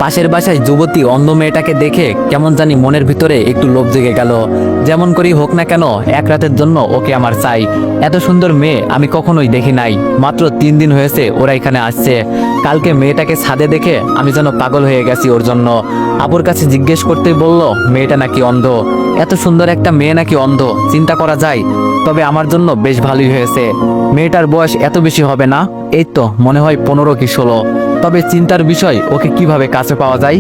পাশের বাসায় যুবতী অন্ধ মেয়েটাকে দেখে কেমন জানি মনের ভিতরে একটু লোভ জেগে গেল। যেমন করেই হোক না কেন এক রাতের জন্য ওকে আমার চাই। এত সুন্দর মেয়ে আমি কখনোই দেখি নাই। মাত্র 3 দিন হয়েছে ওরা এখানে আসছে। কালকে মেয়েটাকে ছাদে দেখে আমি যেন পাগল হয়ে গেছি ওর জন্য। আপুর কাছে জিজ্ঞেস করতেই বলল মেয়েটা নাকি অন্ধ। এত সুন্দর একটা মেয়ে নাকি অন্ধ, চিন্তা করা যায়। তবে আমার জন্য বেশ ভালোই হয়েছে। মেয়েটার বয়স এত বেশি হবে না, এই তো মনে হয় 15 কি 16। তবে চিন্তার বিষয় ওকে কিভাবে কাছে পাওয়া যায়।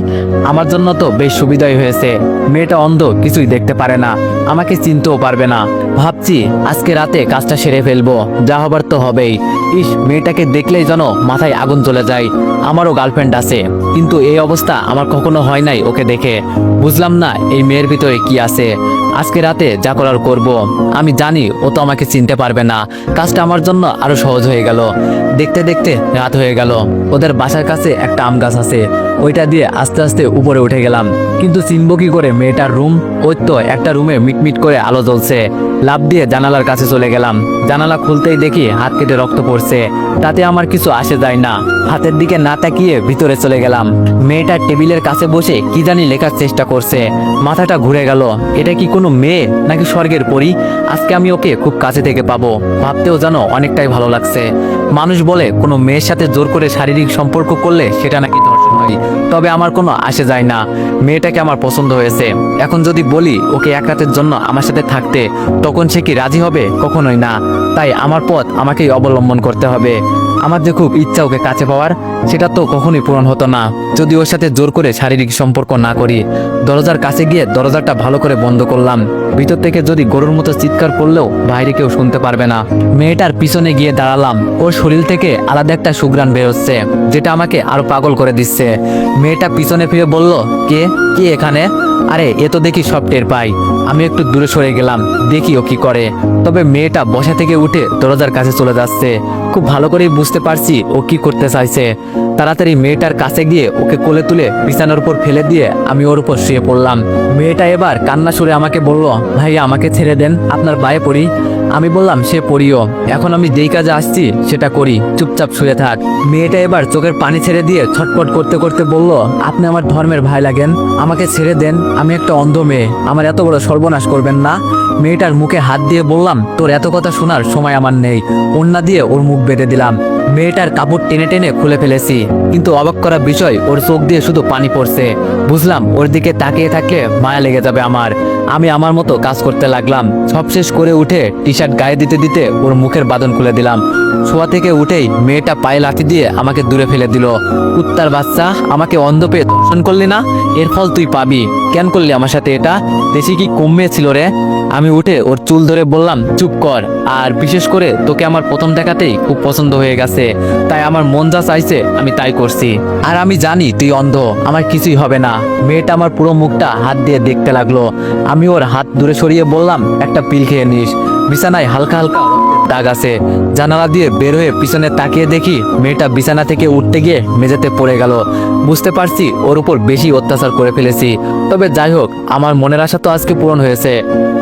আমার জন্য তো বেশ সুবিধাই হয়েছে। মেয়েটা অন্ধ, কিছুই দেখতে পারে না, আমাকে চিনতেও পারবে না। ভাবছি আজকে রাতে কাজটা সেরে ফেলবো, যা হবার তো হবেই। ইস, মেয়েটাকে দেখলেই যেন মাথায় আগুন চলে যায়। আমারও গার্লফ্রেন্ড আছে, কিন্তু এই অবস্থা আমার কখনো হয় নাই ওকে দেখে। বুঝলাম না এই মেয়ের ভিতরে কি আছে। আজকে রাতে যা করার করব। আমি জানি ও তো আমাকে চিনতে পারবে না। কাজটা আমার জন্য আরো সহজ হয়ে গেল। দেখতে দেখতে রাত হয়ে গেল। ওদের বাসার কাছে একটা আম গাছ আছে, ওইটা দিয়ে আস্তে আস্তে উপরে উঠে গেলাম। কিন্তু চিনব কি করে মেয়েটার রুম? ওই তো একটা রুমে মিটমিট করে আলো জ্বলছে। লাফ দিয়ে জানালার কাছে চলে গেলাম। জানালা খুলতেই দেখি হাত কেটে রক্ত পড়ছে। তাতে আমার কিছু আসে যায় না। হাতের দিকে না তাকিয়ে ভিতরে চলে গেলাম। মেয়েটা টেবিলের কাছে বসে কি জানি লেখার চেষ্টা করছে। মাথাটা ঘুরে গেল। এটা কি কোনো মেয়ে নাকি স্বর্গের পরী? আজকে আমি ওকে খুব কাছে থেকে পাবো, ভাবতেও যেন অনেকটাই ভালো লাগছে। মানুষ বলে কোনো মেয়ের সাথে জোর করে শারীরিক সম্পর্ক করলে সেটা নাকি ধর্ষণ হয়। তবে আমার কোনো আসে যায় না। মেয়েটাকে আমার পছন্দ হয়েছে। এখন যদি বলি ওকে এক রাতের জন্য আমার সাথে থাকতে, তখন সে কি রাজি হবে? কখনোই না। তাই আমার পথ আমাকেই অবলম্বন করতে হবে। আমার যে খুব ইচ্ছা ওকে কাছে পাওয়ার, সেটা তো কখনোই পূরণ হতো না যদি ওর সাথে জোর করে শারীরিক সম্পর্ক না করি। দরজার কাছে গিয়ে দরজাটা ভালো করে বন্ধ করলাম। ভিতর থেকে যদি গরুর মতো চিৎকার করলেও বাইরে কেউ শুনতে পারবে না। মেয়েটার পিছনে গিয়ে দাঁড়ালাম। ওর শরীর থেকে আলাদা একটা সুঘ্রাণ বেরোচ্ছে, যেটা আমাকে আরো পাগল করে দিচ্ছে। মেয়েটা পিছনে ফিরে বলল, কে কে এখানে? আরে এ তো দেখি সব টের পাই। আমি একটু দূরে সরে গেলাম, দেখি ও কি করে। তবে মেয়েটা বসা থেকে উঠে দরজার কাছে চলে যাচ্ছে। খুব ভালো করেই বুঝতে পারছি ও কি করতে চাইছে। তাড়াতাড়ি মেয়েটার কাছে গিয়ে ওকে কোলে তুলে বিছানার উপর ফেলে দিয়ে আমি ওর উপর শুয়ে পড়লাম। মেয়েটা এবার কান্না সুরে আমাকে বলল, ভাইয়া আমাকে ছেড়ে দেন, আপনার পায়ে পড়ি। আমি বললাম, সে পড়িও, এখন আমি যেই কাজে আসছি সেটা করি, চুপচাপ শুয়ে থাক। মেয়েটা এবার চোখের পানি ছেড়ে দিয়ে ছটফট করতে করতে বলল, আপনি আমার ধর্মের ভাই লাগেন, আমাকে ছেড়ে দেন, আমি একটা অন্ধ মেয়ে, আমার এত বড় সর্বনাশ করবেন না। মেয়েটার মুখে হাত দিয়ে বললাম, তোর এত কথা শোনার সময় আমার নেই। ওড়না দিয়ে ওর মুখ বেঁধে দিলাম। মেয়েটার কাপড় টেনে টেনে খুলে ফেলেছি, কিন্তু অবাক করা বিষয় ওর চোখ দিয়ে শুধু পানি পড়ছে। বুঝলাম ওর দিকে তাকিয়ে থাকলে মায়া লেগে যাবে আমার। আমি আমার মতো কাজ করতে লাগলাম। সব শেষ করে উঠে টি শার্ট গায়ে দিতে দিতে ওর মুখের বাঁধন খুলে দিলাম। শোয়া থেকে উঠেই মেয়েটা পায়ে লাথি দিয়ে আমাকে দূরে ফেলে দিল। কুত্তার বাচ্চা, আমাকে অন্ধ পেয়ে ধর্ষণ করলি না? এর ফল তুই পাবি। কেন করলি আমার সাথে এটা? দেশে কি কমে ছিল রে? আমি উঠে ওর চুল ধরে বললাম, চুপ কর। আর বিশেষ করে তোকে আমার প্রথম দেখাতেই খুব পছন্দ হয়ে গেছে, তাই আমার মন যা চাইছে আমি তাই করছি। আর আমি জানি তুই অন্ধ, আমার কিছুই হবে না। মেয়েটা আমার পুরো মুখটা হাত দিয়ে দেখতে লাগলো। আমি ওর হাত দূরে সরিয়ে বললাম, একটা পিল খেয়ে নিস। বিছানায় হালকা হালকা দাগ আছে। জানালা দিয়ে বের হয়ে পিছনে তাকিয়ে দেখি মেয়েটা বিছানা থেকে উঠতে গিয়ে মেঝেতে পড়ে গেল। বুঝতে পারছি ওর উপর বেশি অত্যাচার করে ফেলেছি। তবে যাই হোক, আমার মনের আশা তো আজকে পূরণ হয়েছে।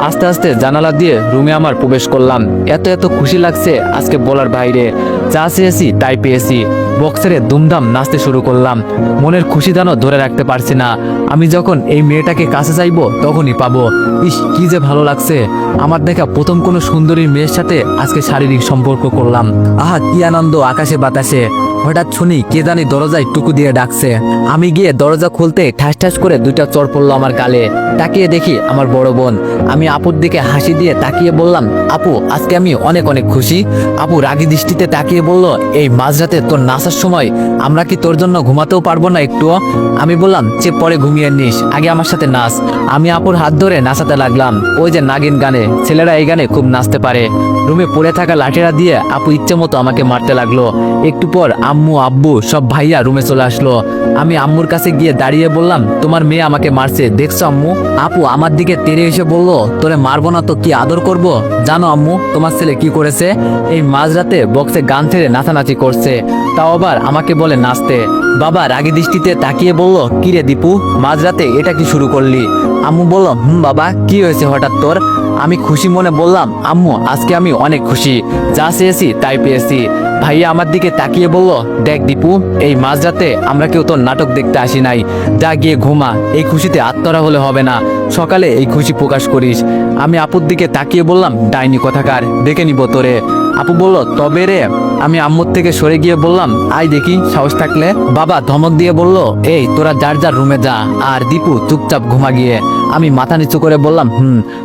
আস্তে আস্তে জানালা দিয়ে রুমে আমার প্রবেশ করলাম। এত এত খুশি লাগছে আজকে বলার বাইরে। যা চেয়েছি তাই পেয়েছি। বক্সেরে দুমদাম নাচতে শুরু করলাম। মনের খুশি যেন ধরে রাখতে পারছি না। আমি যখন এই মেয়েটাকে কাছে চাইবো তখনই পাবো। ইস, কি যে ভালো লাগছে। আমার দেখা প্রথম কোনো সুন্দরী মেয়ের সাথে আজকে শারীরিক সম্পর্ক করলাম। আহা, কি আনন্দ আকাশে বাতাসে। হঠাৎ শুনি কে জানি দরজায় টুকু দিয়ে ডাকছে। আমি গিয়ে দরজা খুলতে ঠাস ঠাস করে 2টা চর পড়লো আমার গালে। তাকিয়ে দেখি আমার বড় বোন। আমি আপুর দিকে হাসি দিয়ে তাকিয়ে বললাম, আপু আজকে আমি অনেক অনেক খুশি। আপু রাগী দৃষ্টিতে তাকিয়ে বলল, এই মাঝরাতে তোর নাচার সময় আমরা কি তোর জন্য ঘুমাতেও পারবো না একটুও? আমি বললাম, যে পরে ঘুমিয়ে নিস, আগে আমার সাথে নাচ। আমি আপুর হাত ধরে নাচাতে লাগলাম। ওই যে নাগিন গানে, ছেলেরা এই গানে খুব নাচতে পারে। রুমে পড়ে থাকা লাঠিরা দিয়ে আপু ইচ্ছে মতো আমাকে মারতে লাগলো। একটু পর আম্মু আব্বু সব ভাইয়া রুমে চলে আসলো। আমি আম্মুর কাছে গিয়ে দাঁড়িয়ে বললাম, তোমার মেয়ে আমাকে মারছে, দেখছো আম্মু? আপু আমার দিকে তেড়ে এসে বলল, তোরে মারবো না তো কি আদর করব? জানো আম্মু তোমার ছেলে কি করেছে? এই মাঝরাতে বক্সে গান ছেড়ে নাচানাচি করছে, তাও আবার আমাকে বলে নাচতে। বাবা রাগী দৃষ্টিতে তাকিয়ে বলল, কিরে দীপু, মাঝরাতে এটা কি শুরু করলি? আম্মু বলল, বাবা কি হয়েছে হঠাৎ তোর? আমি খুশি মনে বললাম, আম্মু আজকে আমি অনেক খুশি, যা চেয়েছি তাই পেয়েছি। ভাইয়া আমার দিকে তাকিয়ে বলল, দেখ দীপু, এই মাঝরাতে আমরা কেউ তোর নাটক দেখতে আসি নাই, যা গিয়ে ঘুমা, এই খুশিতে আত্মরা হলে হবে না, সকালে এই খুশি প্রকাশ করিস। আমি আপুর দিকে তাকিয়ে বললাম, ডাইনি কথাকার, দেখে নিব তোরে। আপু বলল, তবে রে। আমি আম্মুর থেকে সরে গিয়ে বললাম, আয় দেখি সাহস থাকলে। বাবা ধমক দিয়ে বলল, এই তোরা যার যার রুমে যা, আর দীপু চুপচাপ ঘুমা গিয়ে। আমি মাথা নিচু করে বললাম,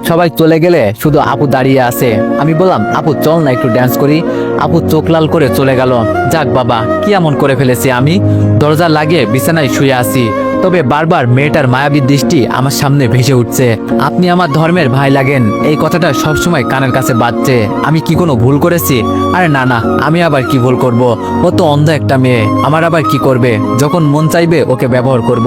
সবাই চলে গেলে শুধু আপু দাঁড়িয়ে আছে। আমি বললাম, আপু চল না একটু ড্যান্স করি। আপু চোখ লাল করে চলে গেল। যাক বাবা, কি এমন করে ফেলেছি আমি? দরজা লাগিয়ে বিছানায় শুয়ে আছি, তবে বারবার মেয়েটার মায়াবী দৃষ্টি আমার সামনে ভেসে উঠছে। আপনি আমার ধর্মের ভাই লাগেন, এই কথাটা সবসময় কানের কাছে বাজছে। আমি কি কোনো ভুল করেছি? আরে না না, আমি আবার কি ভুল করব? ও তো অন্ধ একটা মেয়ে, আমার আবার কি করবে? যখন মন চাইবে ওকে ব্যবহার করব।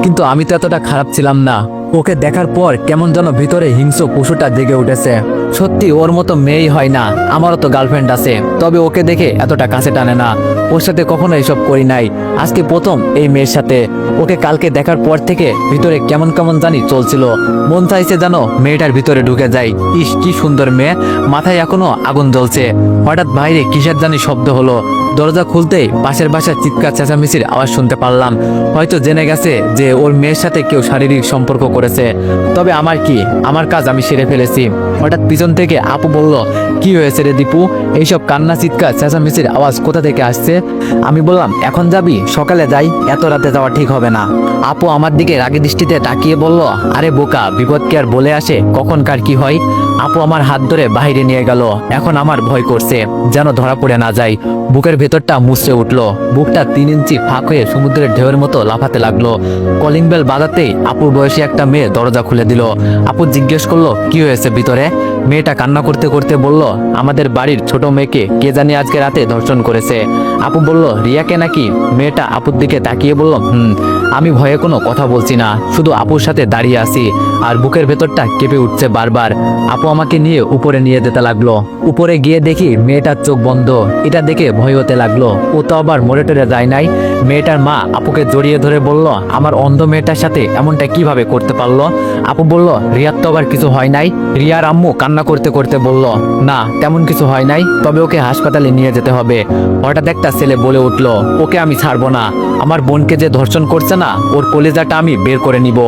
কিন্তু আমি তো এতটা খারাপ ছিলাম না। ওকে দেখার পর কেমন যেন ভিতরে হিংস্র পশুটা জেগে উঠেছে। সত্যি ওর মতো মেয়েই হয় না, আমারও তো গার্লফ্রেন্ড আছে, তবে ওকে দেখে এতটা কাছে টানে না। ওর সাথে কখনো এসব করি নাই, আজকে প্রথম এই মেয়ের সাথে। ওকে কালকে দেখার পর থেকে ভিতরে কেমন কেমন জানি চলছিল, মন চাইছে যেন মেয়েটার ভিতরে ঢুকে যাই। ইস কি সুন্দর মেয়ে, মাথায় এখনো আগুন জ্বলছে। হঠাৎ বাইরে কিসের জানি শব্দ হলো, দরজা খুলতেই পাশের বাসার চিৎকার চেঁচামেচির আওয়াজ শুনতে পারলাম। হয়তো জেনে গেছে যে ওর মেয়ের সাথে কেউ শারীরিক সম্পর্ক করেছে। তবে আমার কি, আমার কাজ আমি সেরে ফেলেছি। হঠাৎ পিছন থেকে আপু বলল, কি হয়েছে রে দীপু? এইসব কান্না চিৎকার চেঁচামেচির আওয়াজ কোথা থেকে আসছে? আমি বললাম, এখন যাবি? সকালে যাই, এত রাতে যাওয়া ঠিক হবে না। আপু আমার দিকে রাগী দৃষ্টিতে তাকিয়ে বলল, আরে বোকা, বিপদ কি আর বলে আসে, কখন কার কি হয়? আপু আমার হাত ধরে বাইরে নিয়ে গেল। এখন আমার ভয় করছে, যেন ধরা পড়ে না যায়। বুকের ভেতরটা মুচড়ে উঠলো, বুকটা 3 ইঞ্চি ফাঁক হয়ে সমুদ্রের ঢেউয়ের মতো লাফাতে লাগলো। কলিং বেল বাজাতেই আপুর বয়সী একটা মেয়ে দরজা খুলে দিল। আপু জিজ্ঞেস করলো, কি হয়েছে ভিতরে? মেয়েটা কান্না করতে করতে বলল, আমাদের বাড়ির ছোট মেয়েকে কে জানি আজকে রাতে ধর্ষণ করেছে। আপু বলল, রিয়াকে নাকি? মেয়েটা আপুর দিকে তাকিয়ে বলল, আমি ভয়ে কোনো কথা বলছি না, শুধু আপুর সাথে দাঁড়িয়ে আছি, আর বুকের ভেতরটা কেঁপে উঠছে বারবার। আপু আমাকে নিয়ে উপরে নিয়ে যেতে লাগলো। উপরে গিয়ে দেখি মেয়েটার চোখ বন্ধ। এটা দেখে ভয় হতে লাগলো, ও তো আবার মরে টরে যায় নাই। মেয়েটার মা আপুকে জড়িয়ে ধরে বলল, আমার অন্ধ মেয়েটার সাথে এমনটা কিভাবে করতে পারলো? আপু বলল, রিয়ার তো আবার কিছু হয় নাই। রিয়ার আম্মু কান্না করতে করতে বলল, না তেমন কিছু হয় নাই, তবে ওকে হাসপাতালে নিয়ে যেতে হবে। হঠাৎ একটা ছেলে বলে উঠলো, ওকে আমি ছাড়বো না, আমার বোনকে যে ধর্ষণ করছে না, ওর কলেজাটা আমি বের করে নিব।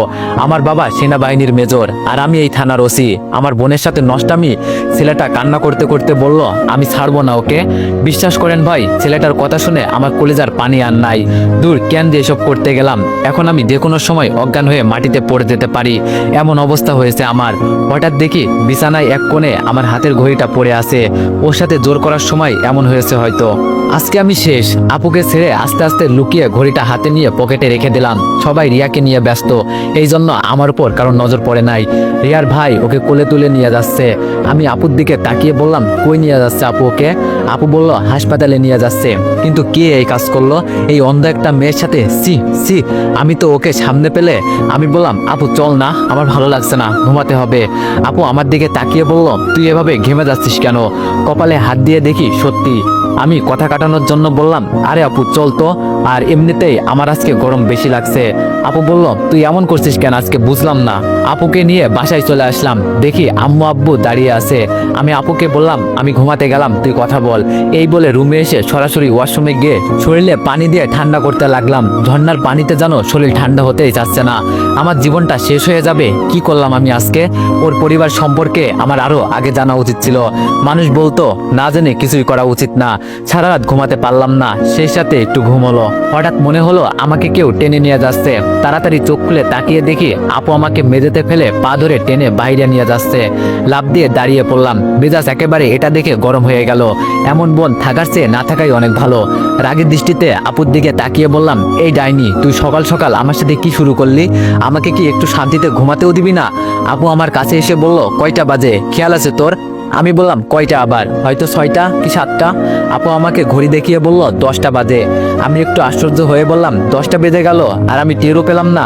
আমার বাবা সেনাবাহিনীর মেজর, আর আমি এই থানার ওসি। আমার বোনের সাথে নষ্টামি। ছেলেটা কান্না করতে করতে বলল, আমি ছাড়বো না ওকে। বিশ্বাস করেন ভাই, ছেলেটার কথা শুনে আমার কলেজার পানি আর নাই। দূর, কেন যে এসব করতে গেলাম? এখন আমি যে কোনো সময় অজ্ঞান হয়ে মাটিতে পড়ে যেতে পারি, এমন অবস্থা হয়েছে আমার। হঠাৎ দেখি বিছানায় এক কোণে আমার হাতের ঘড়িটা পড়ে আছে। ওর সাথে জোর করার সময় এমন হয়েছে হয়তো। আজকে আমি শেষ। আপুকে ছেড়ে আস্তে আস্তে লুকিয়ে ঘড়িটা হাতে নিয়ে পকেটে রেখে দিলাম। সবাই রিয়াকে নিয়ে ব্যস্ত, এই জন্য আমার উপর কারণ নজর পড়ে নাই। রিয়ার ভাই ওকে কোলে তুলে নিয়ে যাচ্ছে। আমি আপুর দিকে তাকিয়ে বললাম, কই নিয়ে যাচ্ছে আপু ওকে? আপু বলল, হাসপাতালে নিয়ে যাচ্ছে। কিন্তু কে এই কাজ করলো? এই অন্ধ একটা মেয়ের সাথে? সি সি, আমি তো ওকে সামনে পেলে। আমি বললাম, আপু চল না, আমার ভালো লাগছে না, ঘুমাতে হবে। আপু আমার দিকে তাকিয়ে বলল, তুই এভাবে ঘেমে যাচ্ছিস কেন? কপালে হাত দিয়ে দেখি সত্যি। আমি কথা কাটানোর জন্য বললাম, আরে আপু চল তো, আর এমনিতেই আমার আজকে গরম বেশি লাগছে। আপু বলল, তুই এমন করছিস কেন আজকে, বুঝলাম না। আপুকে নিয়ে বাসায় চলে আসলাম, দেখি আম্মু আব্বু দাঁড়িয়ে আছে। আমি আপুকে বললাম, আমি ঘুমাতে গেলাম, তুই কথা বল। এই বলে রুমে এসে সরাসরি ওয়াশরুমে গিয়ে শরীরে পানি দিয়ে ঠান্ডা করতে লাগলাম। ঝর্ণার পানিতে যেন শরীর ঠান্ডা হতেই চাচ্ছে না। আমার জীবনটা শেষ হয়ে যাবে। কি করলাম আমি আজকে? ওর পরিবার সম্পর্কে আমার আরো আগে জানা উচিত ছিল। মানুষ বলতো, না জেনে কিছুই করা উচিত না। সারা রাত ঘুমাতে পারলাম না, সেই সাথে একটু ঘুম হলো। হঠাৎ মনে হলো আমাকে কেউ টেনে নিয়ে যাচ্ছে। তাড়াতাড়ি চোখ খুলে তাকিয়ে দেখি আপু আমাকে মেঝেতে ফেলে পা ধরে টেনে বাইরে নিয়ে যাচ্ছে। লাফ দিয়ে দাঁড়িয়ে পড়লাম। মেজাজ একেবারে এটা দেখে গরম হয়ে গেল। এমন বোন থাকার চেয়ে না থাকাই অনেক ভালো। রাগের দৃষ্টিতে আপুর দিকে তাকিয়ে বললাম, এই ডাইনি, তুই সকাল সকাল আমার সাথে কি শুরু করলি? আমাকে কি একটু শান্তিতে ঘুমাতেও দিবি না? আপু আমার কাছে এসে বলল, কয়টা বাজে, খেয়াল আছে তোর? আমি বললাম, কয়টা আবার? হয়তো 6টা কি 7টা। আপু আমাকে ঘড়ি দেখিয়ে বলল, 10টা বাজে। আমি একটু আশ্চর্য হয়ে বললাম, 10টা বেজে গেল আর আমি টেরও পেলাম না?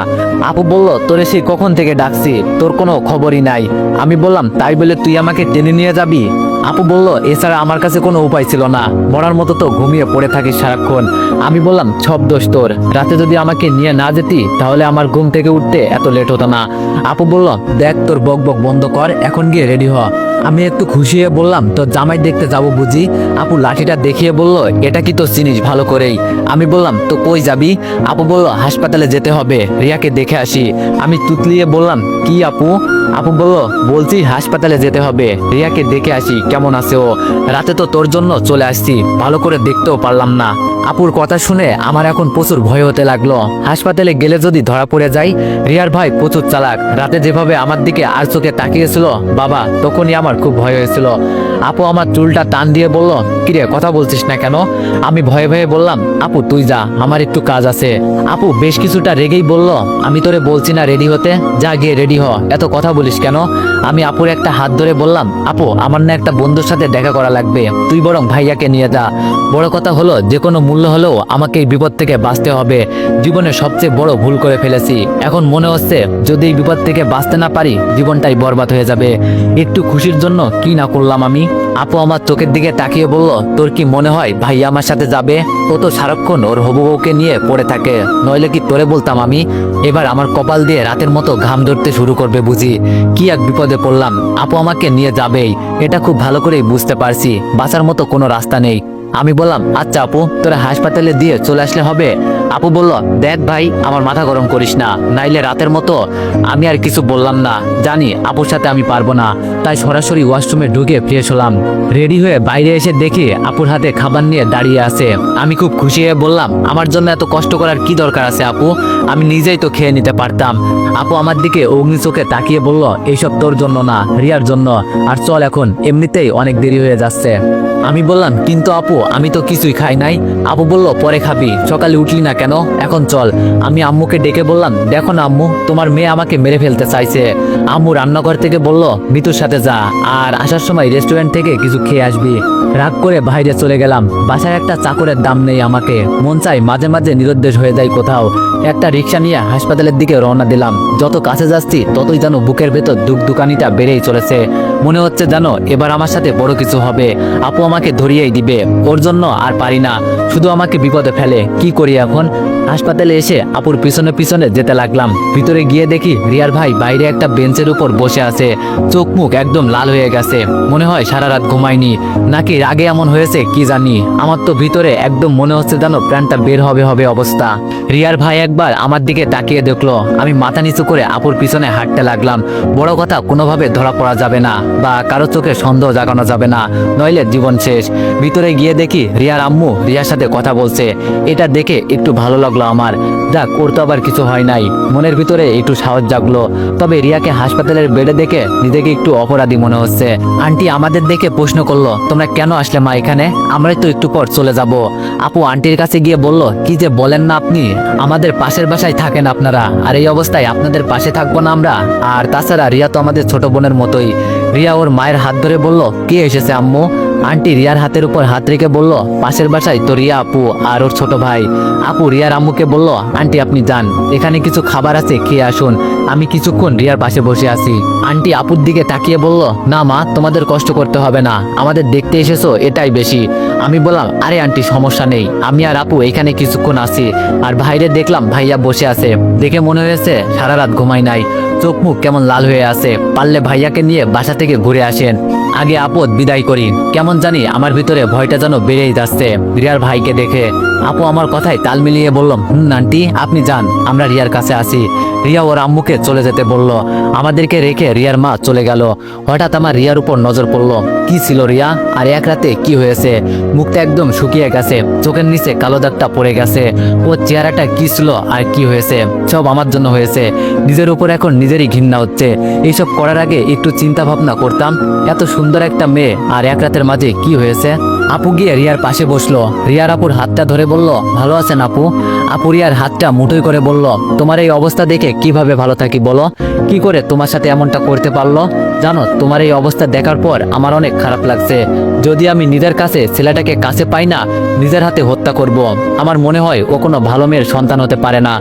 আপু বলল, তোরে সেই কখন থেকে ডাকছি, তোর কোনো খবরই নাই। আমি বললাম, তাই বলে তুই আমাকে টেনে নিয়ে যাবি? আপু বলল, এছাড়া আমার কাছে কোনো উপায় ছিল না, মরার মতো তো ঘুমিয়ে পড়ে থাকিস সারাক্ষণ। আমি বললাম, সব দোষ তোর, রাতে যদি আমাকে নিয়ে না যেতি তাহলে আমার ঘুম থেকে উঠতে এত লেট হতো না। আপু বলল, দেখ তোর বক বক বন্ধ কর, এখন গিয়ে রেডি হ। আমি একটু খুশি হয়ে বললাম, তোর জামাই দেখতে যাব বুঝি? আপু লাঠিটা দেখিয়ে বলল, এটা কি তো চিনিস ভালো করেই। আমি বললাম, তো কই যাবি? আপু বলল, হাসপাতালে যেতে হবে, রিয়াকে দেখে আসি। আমি তুতলিয়ে বললাম, কি আপু? আপু বলল, বলছি হাসপাতালে যেতে হবে, রিয়াকে দেখে আসি কেমন আছে ও। রাতে তো তোর জন্য চলে আসছি, ভালো করে দেখতেও পারলাম না। আপুর কথা শুনে আমার এখন প্রচুর ভয় হতে লাগলো। হাসপাতালে গেলে যদি ধরা পড়ে যাই। রিয়ার ভাই প্রচুর চালাক, রাতে যেভাবে আমার দিকে আর চোখে তাকিয়েছিল বাবা, তখনই আমার খুব ভয় হয়েছিল। আপু আমার চুলটা টান দিয়ে বলল, কিরে কথা বলছিস না কেন? আমি ভয়ে ভয়ে বললাম, আপু তুই যা, আমার একটু কাজ আছে। আপু বেশ কিছুটা রেগেই বলল, আমি তোরে বলছি না রেডি হতে, যা গিয়ে রেডি হ, এত কথা বলিস কেন? আমি আপুর একটা হাত ধরে বললাম, আপু আমার না একটা বন্ধুর সাথে দেখা করা লাগবে, তুই বরং ভাইয়াকে নিয়ে যা। বড় কথা হলো, যে কোনো মূল্য হলেও আমাকে এই বিপদ থেকে বাঁচতে হবে। জীবনে সবচেয়ে বড় ভুল করে ফেলেছি, এখন মনে হচ্ছে যদি এই বিপদ থেকে বাঁচতে না পারি জীবনটাই বরবাদ হয়ে যাবে। একটু খুশির জন্য কি না করলাম আমি। আপু আমার চোখের দিকে তাকিয়ে বলল, তোর কি মনে হয় ভাইয়া আমার সাথে যাবে? ও তো সারাক্ষণ ওর হবু বউকে নিয়ে পড়ে থাকে, নইলে কি তোরে বলতাম আমি? এবার আমার কপাল দিয়ে রাতের মতো ঘাম ধরতে শুরু করবে বুঝি। কি এক বিপদে পড়লাম, আপু আমাকে নিয়ে যাবেই, এটা খুব ভালো করেই বুঝতে পারছি, বাঁচার মতো কোনো রাস্তা নেই। আমি বললাম, আচ্ছা আপু তোরা হাসপাতালে দিয়ে চলে আসলে হবে। আপু বলল, দেখ ভাই আমার মাথা গরম করিস না, নাইলে রাতের মতো। আমি আর কিছু বললাম না, জানি আপুর সাথে আমি পারবো না, তাই সরাসরি ওয়াশরুমে ঢুকে ফ্রেশ হলাম। রেডি হয়ে বাইরে এসে দেখি আপুর হাতে খাবার নিয়ে দাঁড়িয়ে আছে। আমি খুব খুশি হয়ে বললাম, আমার জন্য এত কষ্ট করার কি দরকার আছে আপু, আমি নিজেই তো খেয়ে নিতে পারতাম। আপু আমার দিকে অগ্নি চোখে তাকিয়ে বলল, এইসব তোর জন্য না, রিয়ার জন্য, আর চল এখন, এমনিতেই অনেক দেরি হয়ে যাচ্ছে। আমি বললাম, কিন্তু আপু আমি তো কিছুই খাই নাই। আপু বলল, পরে খাবি, সকালে উঠলি না কেন, এখন চল। আমি আম্মুকে ডেকে বললাম, দেখো না আম্মু, তোমার মেয়ে আমাকে মেরে ফেলতে চাইছে। আম্মু রান্নাঘর থেকে বলল, মিতুর সাথে যা, আর আসার সময় রেস্টুরেন্ট থেকে কিছু খেয়ে আসবি। রাগ করে বাইরে চলে গেলাম। বাসায় একটা চাকরের দাম নেই আমাকে, মন চাই মাঝে মাঝে নিরুদ্দেশ হয়ে যায় কোথাও। একটা রিক্সা নিয়ে হাসপাতালের দিকে রওনা দিলাম। যত কাছে যাচ্ছি ততই যেন বুকের ভেতর দুকানিটা বেড়েই চলেছে। মনে হচ্ছে যেন এবার আমার সাথে বড় কিছু হবে, আপু আমাকে ধরিয়েই দিবে, ওর জন্য আর পারি না, শুধু আমাকে বিপদে ফেলে। কি করি এখন? হাসপাতালে এসে আপুর পিছনে পিছনে যেতে লাগলাম। ভিতরে গিয়ে দেখি রিয়ার ভাই বাইরে একটা বেঞ্চের উপর বসে আছে, চোখ মুখ একদম লাল হয়ে গেছে, মনে হয় সারা রাত ঘুমায়নি, নাকি রাগে এমন হয়েছে কি জানি। আমার তো ভিতরে একদম মনে হচ্ছে যেন প্রাণটা বের হবে হবে অবস্থা। রিয়ার ভাই একবার আমার দিকে তাকিয়ে দেখলো, আমি মাথা নিচু করে আপুর পিছনে হাঁটতে লাগলাম। বড় কথা, কোনোভাবে ধরা পড়া যাবে না বা কারো চোখে সন্দেহ জাগানো যাবে না, নইলে জীবন শেষ। ভিতরে গিয়ে দেখি রিয়ার আম্মু রিয়ার সাথে কথা বলছে, এটা দেখে একটু ভালো লাগলো আমার। যাক, ওর তো আবার কিছু হয় নাই, মনের ভিতরে একটু সাহস জাগলো। তবে রিয়াকে হাসপাতালের বেডে দেখে নিজেকে একটু অপরাধী মনে হচ্ছে। আন্টি আমাদের দেখে প্রশ্ন করলো, তোমরা কেন আসলে মা এখানে? আমরাই তো একটু পর চলে যাব। আপু আন্টির কাছে গিয়ে বলল, কি যে বলেন না আপনি, আমাদের পাশের বাসায় থাকেন আপনারা, আর এই অবস্থায় আপনাদের পাশে থাকবো না আমরা? আর তাছাড়া রিয়া তো আমাদের ছোট বোনের মতোই। রিয়া ওর মায়ের হাত ধরে বলল, কে এসেছে আম্মু? আন্টি রিয়ার হাতের উপর হাত রেখে বলল, পাশের বাসায় তো রিয়া আপু আর ওর ছোট ভাই। আপু রিয়ার আম্মুকে বলল, আন্টি আপনি যান, এখানে কিছু খাবার আছে খেয়ে আসুন, আমি কিছুক্ষণ রিয়ার পাশে বসে আছি। আন্টি আপুর দিকে তাকিয়ে বলল, না মা, তোমাদের কষ্ট করতে হবে না, আমাদের দেখতে এসেছো এটাই বেশি। আমি বললাম, আরে আন্টি সমস্যা নেই, আমি আর আপু এখানে কিছুক্ষণ আছি। আর বাইরে দেখলাম ভাইয়া বসে আছে, দেখে মনে হয়েছে সারা রাত ঘুমাই নাই, চোখ মুখ কেমন লাল হয়ে আছে। পারলে ভাইয়াকে নিয়ে বাসা থেকে ঘুরে আসেন, আগে আপদ বিদায় করি। কেমন জানি আমার ভিতরে ভয়টা যেন বেড়েই যাচ্ছে রিয়ার ভাইকে দেখে। আপু আমার কথায় তাল মিলিয়ে বললাম, আন্টি আপনি যান, আমরা রিয়ার কাছে আসি। রিয়া ওর আম্মুকে চলে যেতে বলল। আমাদেরকে রেখে রিয়ার মা চলে গেল। হঠাৎ আমার রিয়ার উপর নজর পড়লো। কি ছিল রিয়া? আর এক রাতে কি হয়েছে? মুখটা একদম শুকিয়ে গেছে, চোখের নিচে কালো দাগটা পড়ে গেছে। ওর চেহারাটা কি ছিল আর কি হয়েছে? সব আমার জন্য হয়েছে। নিজের উপর এখন নিজেরই ঘৃণা হচ্ছে। এইসব করার আগে একটু চিন্তা ভাবনা করতাম। এত সুন্দর একটা মেয়ে আর এক রাতের মাঝে কি হয়েছে? আপু গিয়ে রিয়ার পাশে বসলো। রিয়ার আপুর হাতটা ধরে বলল, ভালো আছেন আপু? আপু রিয়ার হাতটা মুঠোই করে বলল, তোমার এই অবস্থা দেখে কিভাবে ভালো থাকি বলো? কি করে তোমার সাথে এমনটা করতে পারলো? জানো, তোমার এই অবস্থা দেখার পর আমার অনেক খারাপ লাগছে। যদি আমি নিজের কাছে ছেলেটাকে কাছে পাই না, নিজের হাতে হত্যা করব। আমার মনে হয় ও কোনো ভালো মেয়ের সন্তান হতে পারে না।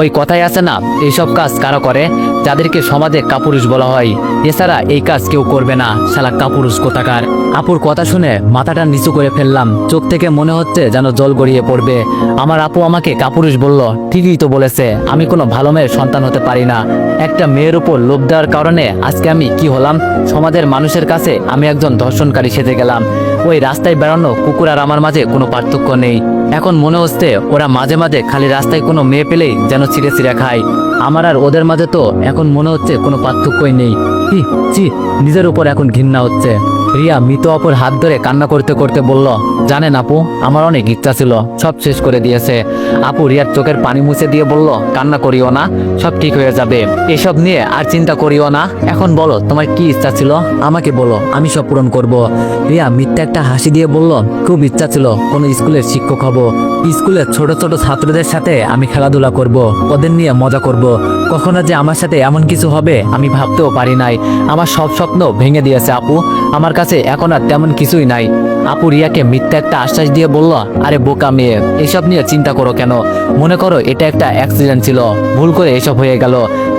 ওই কথাই আছে না, এইসব কাজ কারা করে? যাদেরকে সমাজে কাপুরুষ বলা হয়। এছাড়া এই কাজ কেউ করবে না, শালা কাপুরুষ কোথাকার। আপুর কথা শুনে মাথাটা নিচু করে ফেললাম। চোখ থেকে মনে হচ্ছে যেন জল গড়িয়ে পড়বে। আমার আপু আমাকে কাপুরুষ বলল, ঠিকই তো বলেছে, আমি কোনো ভালো মেয়ের সন্তান হতে পারি না। একটা মেয়ের উপর লোভ দেওয়ার কারণে আজকে আমি কি হলাম? সমাজের মানুষের কাছে আমি একজন ধর্ষণকারী সেজে গেলাম। ওই রাস্তায় বেড়ানো কুকুর আর আমার মাঝে কোনো পার্থক্য নেই। এখন মনে হচ্ছে ওরা মাঝে মাঝে খালি রাস্তায় কোনো মেয়ে পেলেই যেন ছিঁড়ে ছিঁড়ে খায়। আমার আর ওদের মাঝে তো এখন মনে হচ্ছে কোনো পার্থক্যই নেই। ছি, নিজের উপর এখন ঘৃণা হচ্ছে। রিয়া মৃত অপর হাত ধরে কান্না করতে করতে বলল, জানেন আপু, আমার অনেক ইচ্ছা ছিল, সব শেষ করে দিয়েছে। আপু রিয়ার চোখের পানি মুছে দিয়ে বলল, কান্না করিও না, সব ঠিক হয়ে যাবে। এসব নিয়ে আর চিন্তা করিও না। এখন বলো তোমার কি ইচ্ছা ছিল, আমাকে বলো, আমি সব পূরণ করব। রিয়া মিথ্যা একটা হাসি দিয়ে বলল, খুব ইচ্ছা ছিল কোনো স্কুলের শিক্ষক হব। স্কুলের ছোট ছোট ছাত্রদের সাথে আমি খেলাধুলা করব, ওদের নিয়ে মজা করব। কখনো যে আমার সাথে এমন কিছু হবে আমি ভাবতেও পারি নাই। আমার সব স্বপ্ন ভেঙে দিয়েছে আপু। আমার কাছে এখন আর তেমন কিছুই নাই। আপু রিয়াকে মিথ্যা একটা আশ্বাস দিয়ে বলল, আরে বোকা মেয়ে, এসব নিয়ে চিন্তা করো কেন? মনে করো এটা একটা অ্যাক্সিডেন্ট ছিল, ভুল করে এসব হয়ে গেল।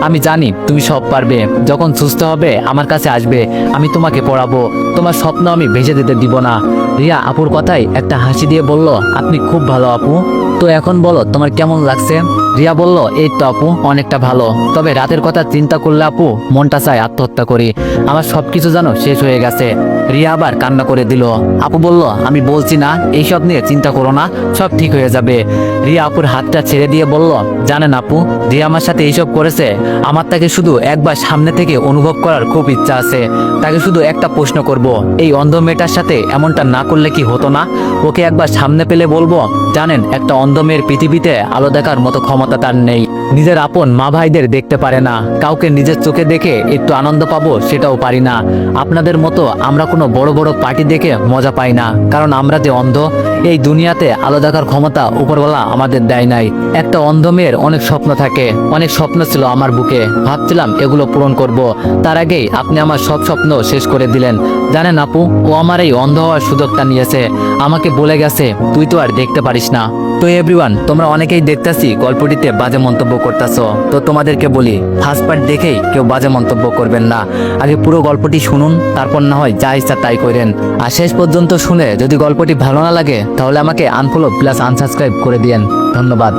আমি জানি তুমি সব পারবে। যখন সুস্থ হবে আমার কাছে আসবে, আমি তোমাকে পড়াবো। তোমার স্বপ্ন আমি ভেসে দিতে দিব না। রিয়া আপুর কথায় একটা হাসি দিয়ে বলল, আপনি খুব ভালো আপু। তো এখন বলো তোমার কেমন লাগছে? রিয়া বলল, এই তো আপু, অনেকটা ভালো। তবে রাতের কথা চিন্তা করলে আপু মনটা চায় আত্মহত্যা করি। আমার সবকিছু যেন শেষ হয়ে গেছে। রিয়া আবার কান্না করে দিল। আপু বলল, আমি বলছি না এইসব নিয়ে চিন্তা করো না, সব ঠিক হয়ে যাবে। রিয়া আপুর হাতটা ছেড়ে দিয়ে বলল, জানেন আপু, রিয়া আমার সাথে এইসব করেছে। আমার তাকে শুধু একবার সামনে থেকে অনুভব করার খুব ইচ্ছা আছে। তাকে শুধু একটা প্রশ্ন করব, এই অন্ধ মেয়েটার সাথে এমনটা না করলে কি হতো না? ওকে একবার সামনে পেলে বলবো, জানেন, একটা অন্ধ মেয়ের পৃথিবীতে আলো দেখার মতো ক্ষমতা তার নেই। নিজের আপন মা ভাইদের দেখতে পারে না, কাউকে নিজের চোখে দেখে একটু আনন্দ পাবো সেটাও পারি না। আপনাদের মতো আমরা কোনো বড় বড় পার্টি দেখে মজা পাই না, কারণ আমরা যে অন্ধ। এই দুনিয়াতে আলো দেখার ক্ষমতা উপরওয়ালা আমাদের দেয় নাই। একটা অন্ধ মেয়ের অনেক স্বপ্ন থাকে, অনেক স্বপ্ন ছিল আমার বুকে, ভাবছিলাম এগুলো পূরণ করব। তার আগেই আপনি আমার সব স্বপ্ন শেষ করে দিলেন। জানেন আপু, ও আমার এই অন্ধ হওয়ার সুযোগটা নিয়েছে। আমাকে বলে গেছে, তুই তো আর দেখতে পারিস না। তো এভরিওয়ান, তোমরা অনেকেই দেখতেছি গল্পটিতে বাজে মন্তব্য করতেছো। তো তোমাদেরকে বলি, ফার্স্ট পার্ট দেখেই কেউ বাজে মন্তব্য করবেন না। আগে পুরো গল্পটি শুনুন, তারপর না হয় যা ইচ্ছা তাই করেন। আর শেষ পর্যন্ত শুনে যদি গল্পটি ভালো না লাগে তাহলে আমাকে আনফলো প্লাস আনসাবস্ক্রাইব করে দিয়েন। ধন্যবাদ।